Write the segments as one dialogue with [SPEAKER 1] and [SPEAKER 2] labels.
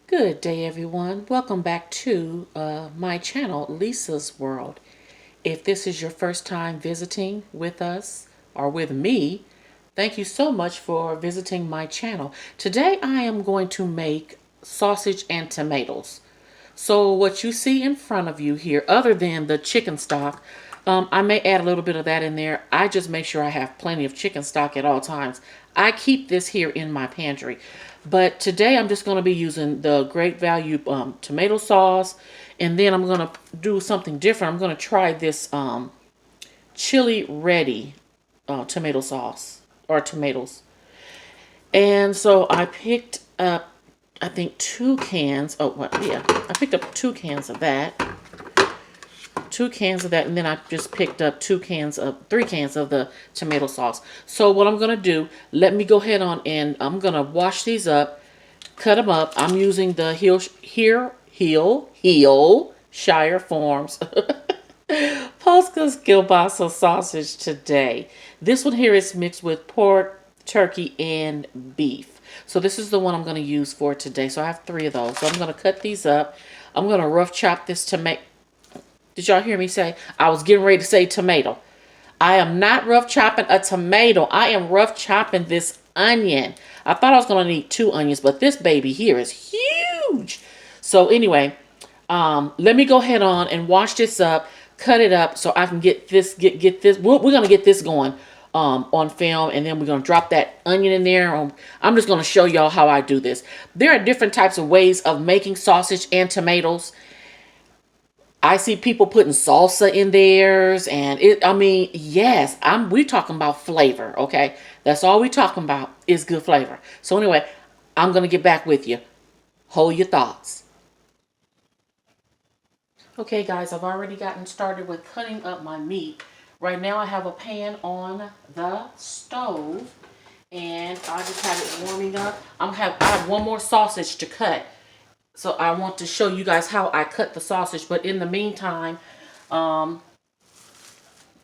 [SPEAKER 1] Good day, everyone. Welcome back to my channel, Lisa's World. If this is your first time visiting with us or with me, thank you so much for visiting my channel. Today, I am going to make sausage and tomatoes. So what you see in front of you here, other than the chicken stock, I may add a little bit of that in there. I just make sure I have plenty of chicken stock at all times. I keep this here in my pantry. But today I'm just going to be using the Great Value tomato sauce. And then I'm going to do something different. I'm going to try this chili ready tomato sauce or tomatoes. And so I picked up, I think, 2 cans. Oh, what? Yeah, I picked up 2 cans of that. 2 cans of that, and then I just picked up 3 cans of the tomato sauce. So what I'm gonna do, let me go ahead on and I'm gonna wash these up, cut them up. I'm using the Shire Farms Posca's kielbasa sausage today. This one here is mixed with pork, turkey, and beef. So this is the one I'm going to use for today. So I have 3 of those. So I'm going to cut these up. I'm going to rough chop this tomato. Did y'all hear me say? I was getting ready to say tomato. I am not rough chopping a tomato. I am rough chopping this onion. I thought I was going to need 2 onions, but this baby here is huge. So anyway, let me go ahead on and wash this up, cut it up so I can get this, get this. We're going to get this going on film, and then we're going to drop that onion in there. I'm just going to show y'all how I do this. There are different types of ways of making sausage and tomatoes. I see people putting salsa in theirs, and I mean, yes, we talking about flavor, okay? That's all we talking about is good flavor. So anyway, I'm gonna get back with you. Hold your thoughts. Okay, guys, I've already gotten started with cutting up my meat. Right now, I have a pan on the stove, and I just have it warming up. I have one more sausage to cut. So I want to show you guys how I cut the sausage. But in the meantime,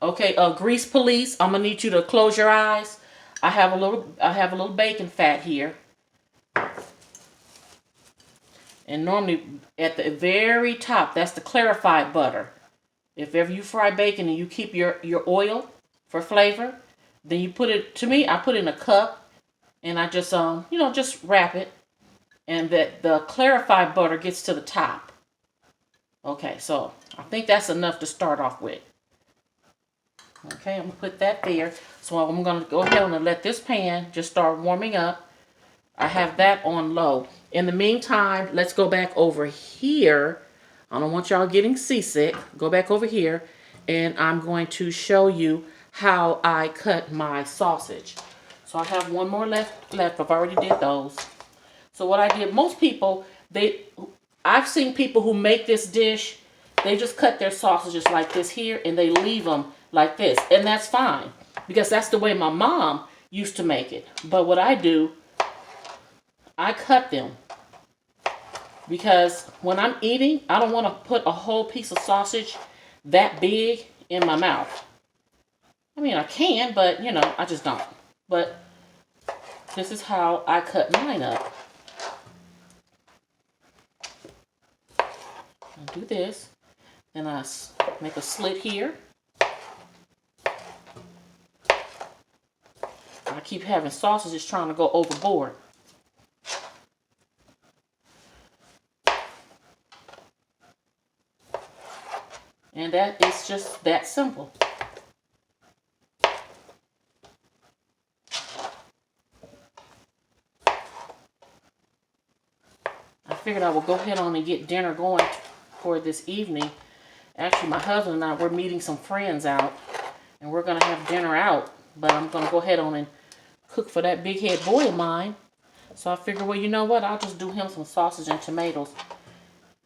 [SPEAKER 1] okay, grease police, I'm gonna need you to close your eyes. I have a little bacon fat here. And normally at the very top, that's the clarified butter. If ever you fry bacon and you keep your oil for flavor, then you put it, to me, I put it in a cup and I just just wrap it, and that the clarified butter gets to the top. Okay, so I think that's enough to start off with. Okay, I'm gonna put that there. So I'm gonna go ahead and let this pan just start warming up. I have that on low. In the meantime, let's go back over here. I don't want y'all getting seasick. Go back over here, and I'm going to show you how I cut my sausage. So I have one more left. I've already did those. So what I did, most people, I've seen people who make this dish, they just cut their sausages like this here, and they leave them like this. And that's fine, because that's the way my mom used to make it. But what I do, I cut them, because when I'm eating, I don't want to put a whole piece of sausage that big in my mouth. I mean, I can, but, I just don't. But this is how I cut mine up. I do this, then I make a slit here. I keep having sausages trying to go overboard. And that is just that simple. I figured I would go ahead on and get dinner going for this evening. Actually, my husband and I, we're meeting some friends out, and we're going to have dinner out. But I'm going to go ahead on and cook for that big head boy of mine. So I figure, well, you know what? I'll just do him some sausage and tomatoes.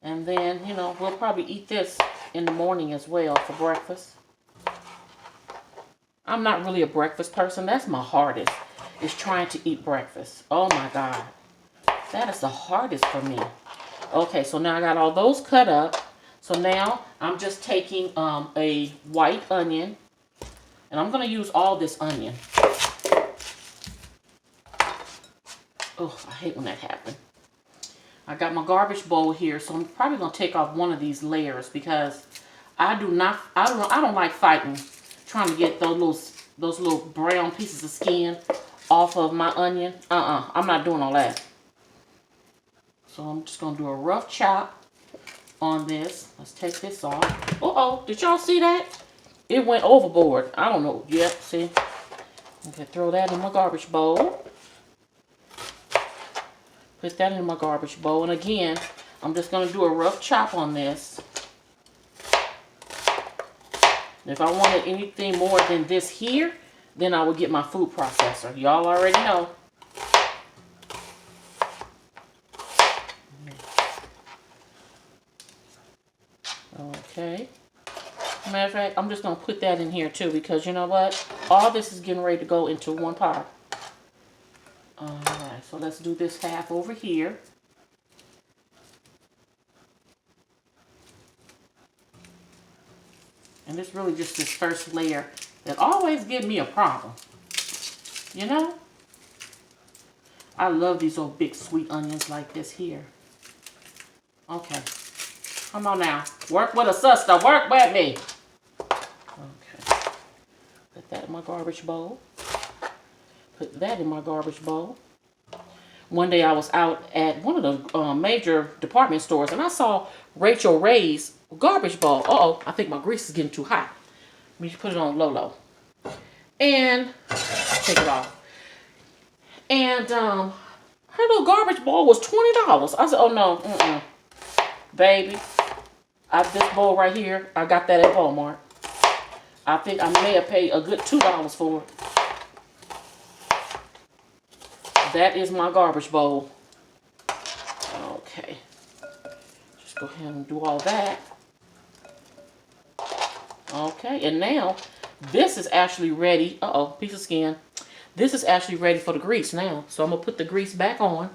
[SPEAKER 1] And then, we'll probably eat this in the morning as well for breakfast. I'm not really a breakfast person. That's my hardest, is trying to eat breakfast. Oh my God. That is the hardest for me. Okay, so now I got all those cut up. So now I'm just taking a white onion, and I'm going to use all this onion. Oh, I hate when that happens. I got my garbage bowl here, so I'm probably gonna take off one of these layers because I don't like fighting, trying to get those little brown pieces of skin off of my onion. I'm not doing all that. So I'm just gonna do a rough chop on this. Let's take this off. Uh-oh, did y'all see that? It went overboard. I don't know. Yep, see? Okay, throw that in my garbage bowl. Put that in my garbage bowl. And again, I'm just going to do a rough chop on this. If I wanted anything more than this here, then I would get my food processor. Y'all already know. Okay. Matter of fact, I'm just going to put that in here too because you know what? All this is getting ready to go into one pot. Alright, so let's do this half over here. And it's really just this first layer that always gives me a problem. You know? I love these old big sweet onions like this here. Okay. Come on now. Work with a sister. Work with me. Okay. Put that in my garbage bowl. Put that in my garbage bowl. One day I was out at one of the major department stores and I saw Rachel Ray's garbage bowl. Uh-oh, I think my grease is getting too hot. Let me put it on low. And take it off. And her little garbage bowl was $20. I said, oh no, baby. This bowl right here, I got that at Walmart. I think I may have paid a good $2 for it. That is my garbage bowl. Okay. Just go ahead and do all that. Okay, and now this is actually ready. Uh-oh, piece of skin. This is actually ready for the grease now. So I'm going to put the grease back on.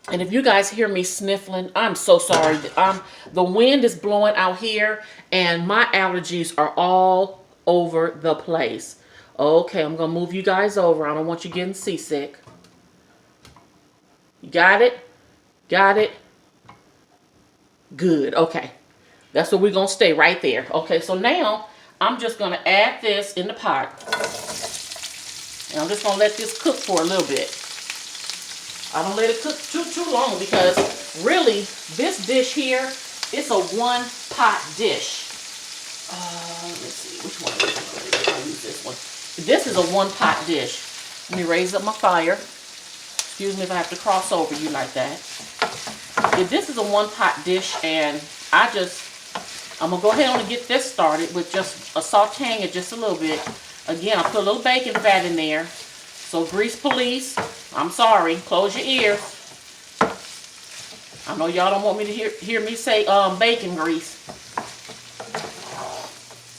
[SPEAKER 1] And if you guys hear me sniffling, I'm so sorry. The wind is blowing out here and my allergies are all over the place. Okay, I'm going to move you guys over. I don't want you getting seasick. You got it? Got it? Good. Okay. That's where we're going to stay right there. Okay, so now I'm just going to add this in the pot. And I'm just going to let this cook for a little bit. I don't let it cook too long because really this dish here, it's a one pot dish. Let's see, which one? I'll use this one. This is a one pot dish. Let me raise up my fire. Excuse me if I have to cross over you like that. This is a one pot dish and I'm going to go ahead and get this started with just sauteing it just a little bit. Again, I put a little bacon fat in there. So grease police, I'm sorry, close your ears. I know y'all don't want me to hear me say bacon grease.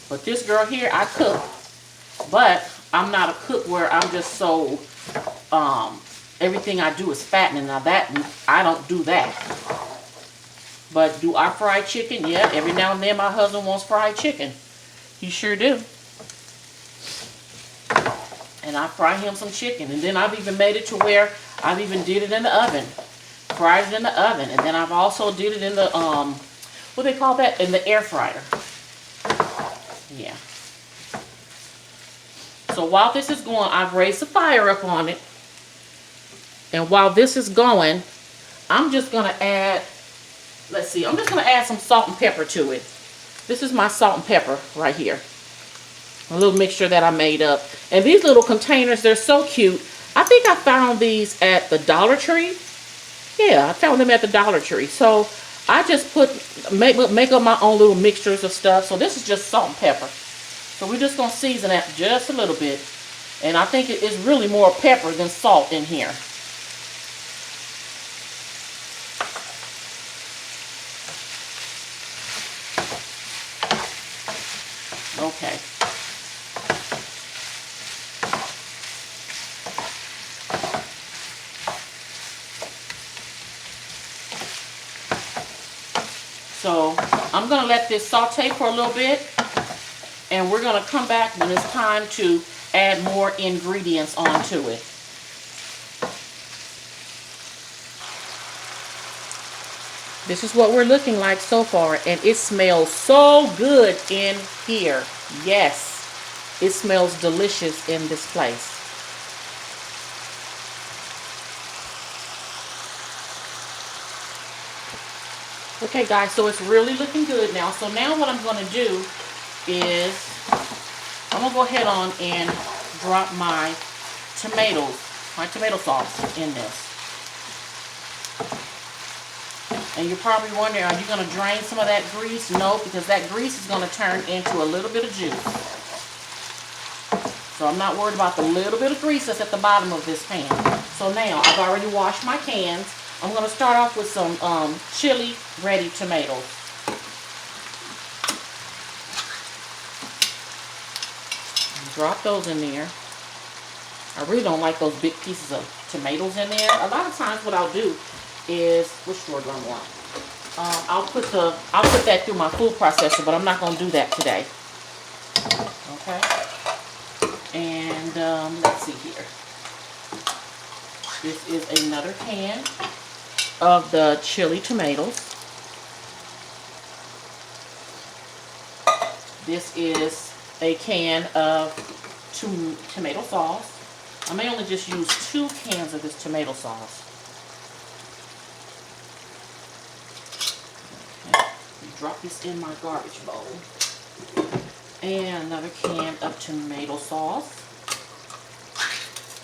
[SPEAKER 1] But this girl here, I cook. But I'm not a cook where I'm just so, everything I do is fattening. Now that, I don't do that. But do I fry chicken? Yeah, every now and then my husband wants fried chicken. He sure do. And I fry him some chicken. And then I've even made it to where I've even did it in the oven. Fried it in the oven. And then I've also did it in the, what do they call that? In the air fryer. Yeah. So while this is going, I've raised the fire up on it. And while this is going, I'm just going to add, let's see, I'm just going to add some salt and pepper to it. This is my salt and pepper right here. A little mixture that I made up. And these little containers, they're so cute. I think I found these at the Dollar Tree. Yeah, I found them at the Dollar Tree. So I just make up my own little mixtures of stuff. So this is just salt and pepper. So we're just going to season that just a little bit. And I think it is really more pepper than salt in here. Okay. So I'm going to let this saute for a little bit. And we're going to come back when it's time to add more ingredients onto it. This is what we're looking like so far, and it smells so good in here. Yes, it smells delicious in this place. Okay, guys, so it's really looking good now. So now what I'm going to do is I'm going to go ahead on and drop my tomato sauce in this. And you're probably wondering, are you going to drain some of that grease? No, because that grease is going to turn into a little bit of juice. So I'm not worried about the little bit of grease that's at the bottom of this pan. So now, I've already washed my cans. I'm going to start off with some chili ready tomatoes. Drop those in there. I really don't like those big pieces of tomatoes in there. A lot of times what I'll do is, which drawer do I want? I'll put that through my food processor, but I'm not going to do that today. Okay. And let's see here. This is another can of the chili tomatoes. This is a can of tomato sauce. I may only just use 2 cans of this tomato sauce. Drop this in my garbage bowl. And another can of tomato sauce.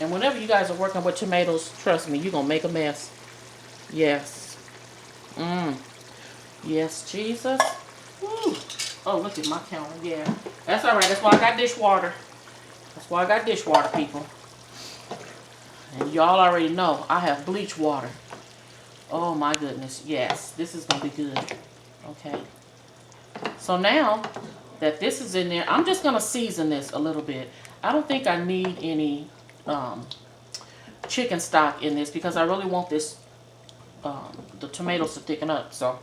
[SPEAKER 1] And whenever you guys are working with tomatoes, trust me, you're going to make a mess. Yes. Yes, Jesus. Woo. Oh, look at my counter. Yeah. That's all right. That's why I got dishwater. That's why I got dishwater, people. And y'all already know I have bleach water. Oh, my goodness. Yes. This is going to be good. Okay. So now that this is in there, I'm just going to season this a little bit. I don't think I need any chicken stock in this because I really want this, the tomatoes to thicken up. So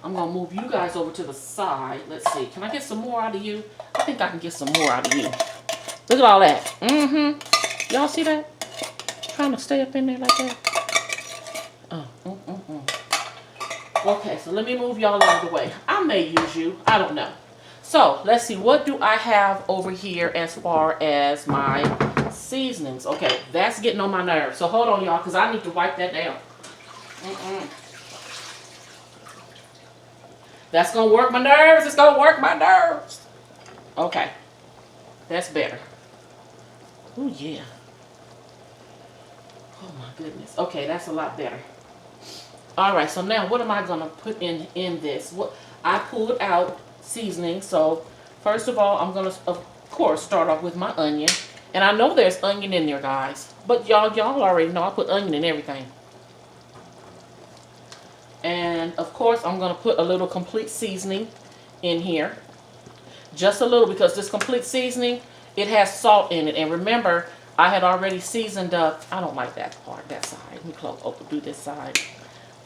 [SPEAKER 1] I'm going to move you guys over to the side. Let's see. Can I get some more out of you? I think I can get some more out of you. Look at all that. Y'all see that? Trying to stay up in there like that. Okay, so let me move y'all out of the way. I may use you. I don't know. So, let's see. What do I have over here as far as my seasonings? Okay, that's getting on my nerves. So, hold on, y'all, because I need to wipe that down. That's going to work my nerves. It's going to work my nerves. Okay. That's better. Oh, yeah. Oh, my goodness. Okay, that's a lot better. All right, so now what am I going to put in this? What I pulled out seasoning. So first of all, I'm going to, of course, start off with my onion. And I know there's onion in there, guys. But y'all already know I put onion in everything. And, of course, I'm going to put a little complete seasoning in here. Just a little, because this complete seasoning, it has salt in it. And remember, I had already seasoned up. I don't like that part, that side. Let me do this side.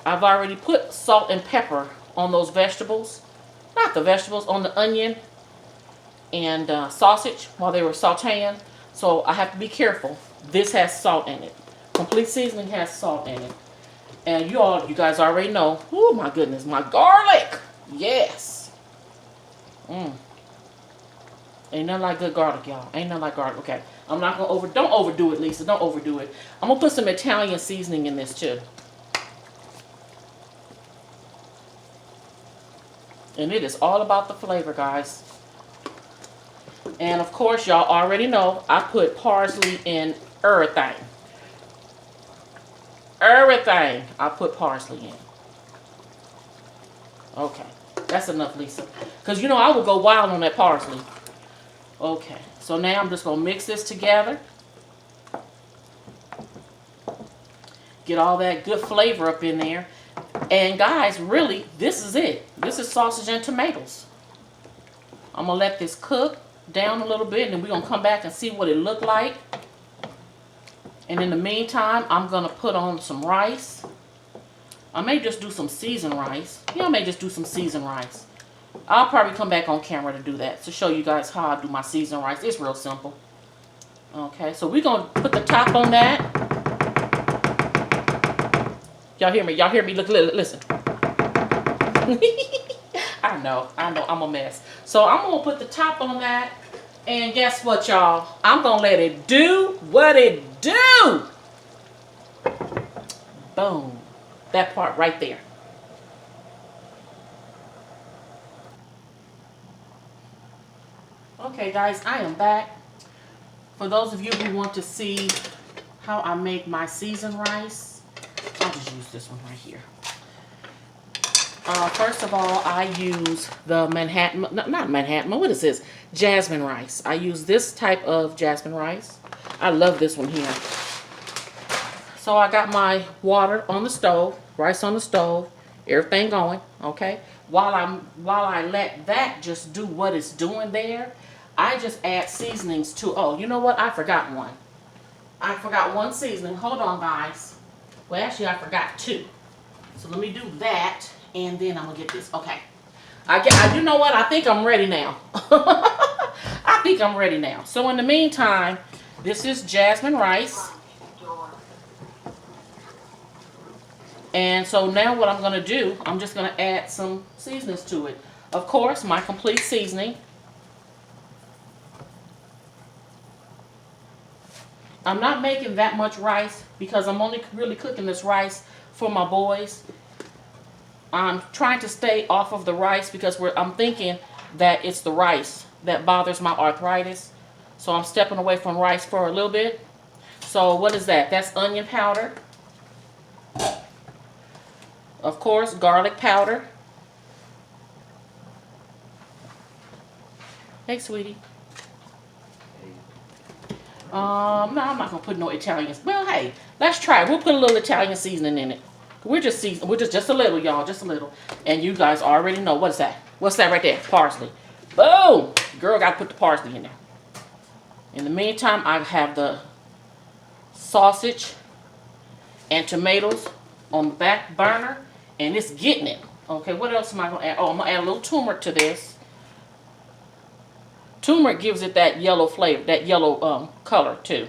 [SPEAKER 1] I've already put salt and pepper on those vegetables. Not the vegetables, on the onion and sausage while they were sauteing. So I have to be careful. This has salt in it. Complete seasoning has salt in it. And you guys already know. Oh my goodness, my garlic. Yes. Ain't nothing like good garlic, y'all. Ain't nothing like garlic. Okay. I'm not going to don't overdo it, Lisa. Don't overdo it. I'm going to put some Italian seasoning in this too. And it is all about the flavor, guys. And of course, y'all already know I put parsley in everything. Everything I put parsley in. Okay. That's enough, Lisa. Because you know I would go wild on that parsley. Okay. So now I'm just going to mix this together. Get all that good flavor up in there. And guys, really, this is it. This is sausage and tomatoes. I'm going to let this cook down a little bit, and then we're going to come back and see what it looked like. And in the meantime, I'm going to put on some rice. I may just do some seasoned rice. Yeah, I may just do some seasoned rice. I'll probably come back on camera to do that, to show you guys how I do my seasoned rice. It's real simple. Okay, so we're going to put the top on that. Y'all hear me? Y'all hear me? Look, listen. I know, I'm a mess. So I'm gonna put the top on that, and guess what, y'all? I'm gonna let it do what it do. Boom. That part right there. Okay, guys, I am back. For those of you who want to see how I make my seasoned rice, I'll just use this one right here. First of all, I use the Manhattan, not Manhattan, what is this? Jasmine rice. I use this type of jasmine rice. I love this one here. So I got my water on the stove, rice on the stove, everything going, okay? While I let that just do what it's doing there, I just add seasonings to, oh, you know what? I forgot one. I forgot one seasoning. Hold on, guys. Well, actually, I forgot two. So let me do that, and then I'm gonna get this. Okay. You know what? I think I'm ready now. I think I'm ready now. So in the meantime, this is jasmine rice. And so now what I'm gonna do, I'm just gonna add some seasonings to it. Of course, my complete seasoning. I'm not making that much rice because I'm only really cooking this rice for my boys. I'm trying to stay off of the rice because I'm thinking that it's the rice that bothers my arthritis. So I'm stepping away from rice for a little bit. So what is that? That's onion powder. Of course, garlic powder. Hey, sweetie. No, I'm not gonna put no Italian. Well, hey, let's try it. We'll put a little Italian seasoning in it. We're just just a little, y'all, just a little. And you guys already know what is that? What's that right there? Parsley. Boom! Girl, gotta put the parsley in there. In the meantime, I have the sausage and tomatoes on the back burner, and it's getting it. Okay, what else am I gonna add? Oh, I'm gonna add a little turmeric to this. Turmeric gives it that yellow flavor, that yellow color too.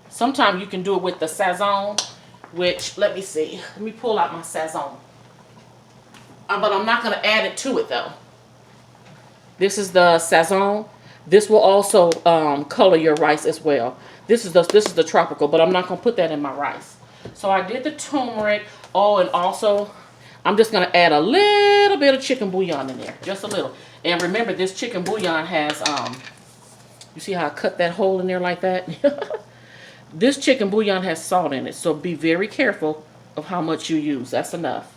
[SPEAKER 1] Sometimes you can do it with the Sazon, which, let me see. Let me pull out my Sazon. But I'm not going to add it to it though. This is the Sazon. This will also color your rice as well. This is the tropical, but I'm not going to put that in my rice. So I did the turmeric. Oh, and also I'm just going to add a little bit of chicken bouillon in there, just a little. And remember, this chicken bouillon has, you see how I cut that hole in there like that? This chicken bouillon has salt in it, so be very careful of how much you use. That's enough.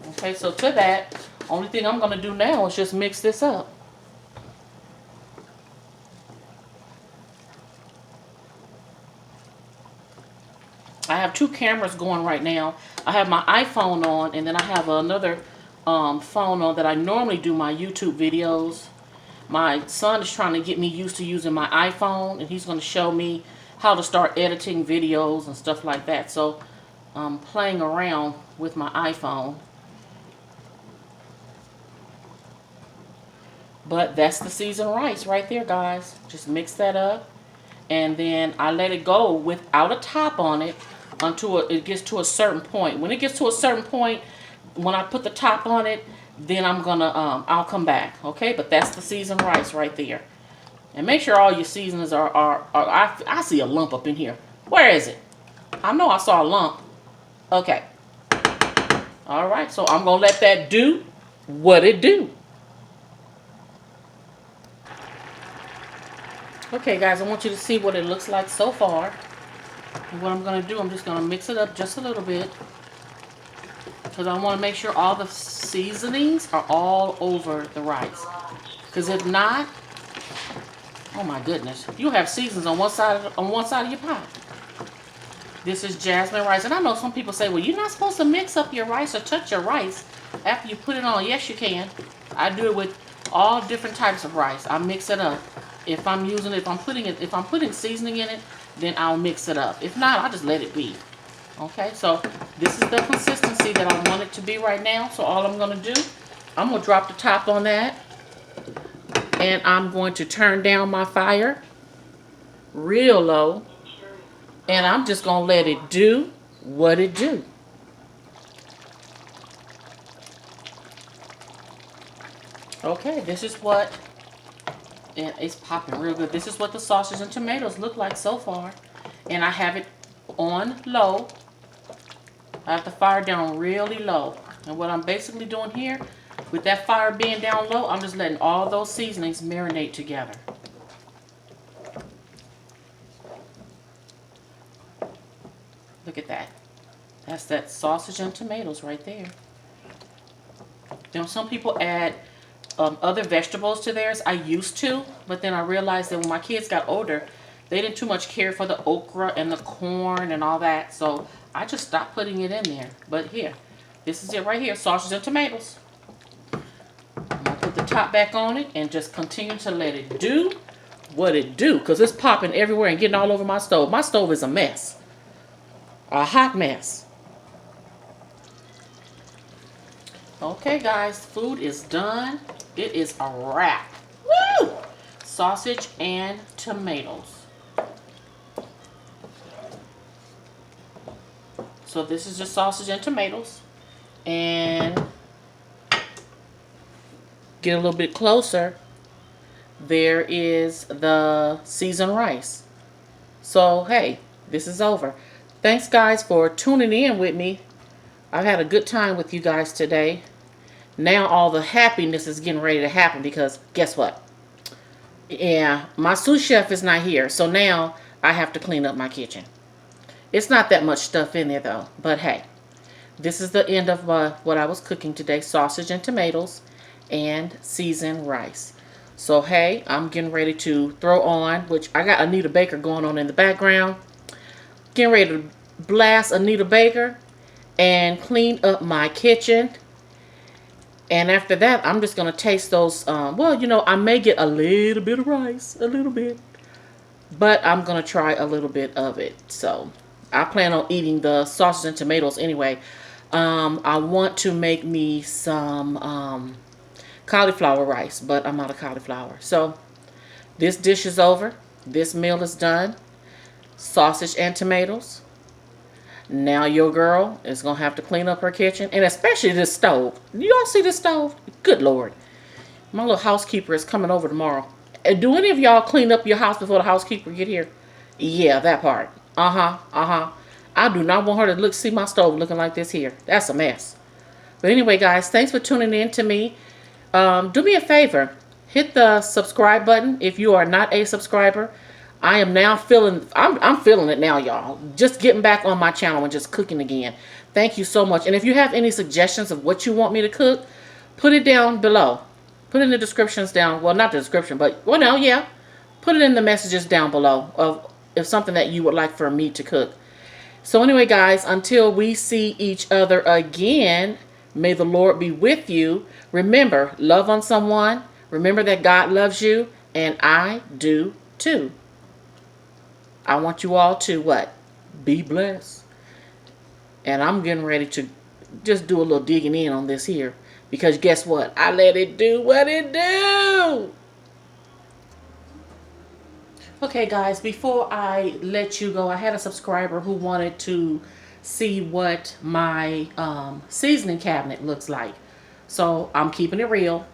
[SPEAKER 1] Okay, so to that, only thing I'm going to do now is just mix this up. I have two cameras going right now. I have my iPhone on, and then I have another phone on that I normally do my YouTube videos. My son is trying to get me used to using my iPhone, and he's going to show me how to start editing videos and stuff like that. So I'm playing around with my iPhone. But that's the seasoned rice right there, guys. Just mix that up, and then I let it go without a top on it until it gets to a certain point. When it gets to a certain point, when I put the top on it, then I'm gonna I'll come back, okay? But that's the seasoned rice right there. And make sure all your seasonings are I see a lump up in here. Where is it? I know I saw a lump. Okay. All right, so I'm gonna let that do what it do. Okay, guys, I want you to see what it looks like so far. And what I'm gonna do, I'm just gonna mix it up just a little bit, because I want to make sure all the seasonings are all over the rice. Because if not, oh my goodness, you'll have seasonings on one side of your pot. This is jasmine rice, and I know some people say, well, you're not supposed to mix up your rice or touch your rice after you put it on. Yes, you can. I do it with all different types of rice. I mix it up. If I'm putting seasoning in it, then I'll mix it up. If not, I'll just let it be. Okay, so this is the consistency that I want it to be right now. So all I'm going to do, I'm going to drop the top on that. And I'm going to turn down my fire real low. And I'm just going to let it do what it do. Okay, this is what, and it's popping real good. This is what the sausage and tomatoes look like so far. And I have it on low. I have the fire down really low. And what I'm basically doing here, with that fire being down low, I'm just letting all those seasonings marinate together. Look at that. That's that sausage and tomatoes right there. You know, some people add other vegetables to theirs. I used to, but then I realized that when my kids got older, they didn't too much care for the okra and the corn and all that. So I just stopped putting it in there. But here, this is it right here, sausage and tomatoes. I'm gonna put the top back on it and just continue to let it do what it do, because it's popping everywhere and getting all over my stove. My stove is a mess. A hot mess. Okay, guys, food is done. It is a wrap. Woo! Sausage and tomatoes. So this is just sausage and tomatoes. And get a little bit closer. There is the seasoned rice. So, hey, this is over. Thanks, guys, for tuning in with me. I've had a good time with you guys today. Now all the happiness is getting ready to happen because guess what? Yeah, my sous chef is not here. So now I have to clean up my kitchen. It's not that much stuff in there though. But hey, this is the end of what I was cooking today. Sausage and tomatoes and seasoned rice. So hey, I'm getting ready to throw on, which I got Anita Baker going on in the background. Getting ready to blast Anita Baker and clean up my kitchen. And after that, I'm just going to taste those. Well, you know, I may get a little bit of rice, a little bit. But I'm going to try a little bit of it. So I plan on eating the sausage and tomatoes anyway. I want to make me some cauliflower rice, but I'm out of cauliflower. So this dish is over. This meal is done. Sausage and tomatoes. Now your girl is going to have to clean up her kitchen. And especially this stove. Y'all see this stove? Good Lord. My little housekeeper is coming over tomorrow. Do any of y'all clean up your house before the housekeeper get here? Yeah, that part. I do not want her to see my stove looking like this here. That's a mess. But anyway, guys, thanks for tuning in to me. Do me a favor. Hit the subscribe button if you are not a subscriber. I am now feeling, I'm feeling it now, y'all. Just getting back on my channel and just cooking again. Thank you so much. And if you have any suggestions of what you want me to cook, put it down below. Put it in the descriptions down. Well, not the description, but, well, no, yeah. Put it in the messages down below of if something that you would like for me to cook. So anyway, guys, until we see each other again, may the Lord be with you. Remember, love on someone. Remember that God loves you, and I do too. I want you all to what? Be blessed. And I'm getting ready to just do a little digging in on this here. Because guess what? I let it do what it do. Okay, guys, before I let you go, I had a subscriber who wanted to see what my seasoning cabinet looks like. So I'm keeping it real.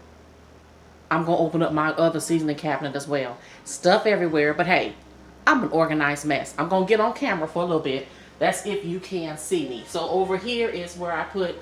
[SPEAKER 1] I'm going to open up my other seasoning cabinet as well. Stuff everywhere, but hey, I'm an organized mess. I'm going to get on camera for a little bit. That's if you can see me. So over here is where I put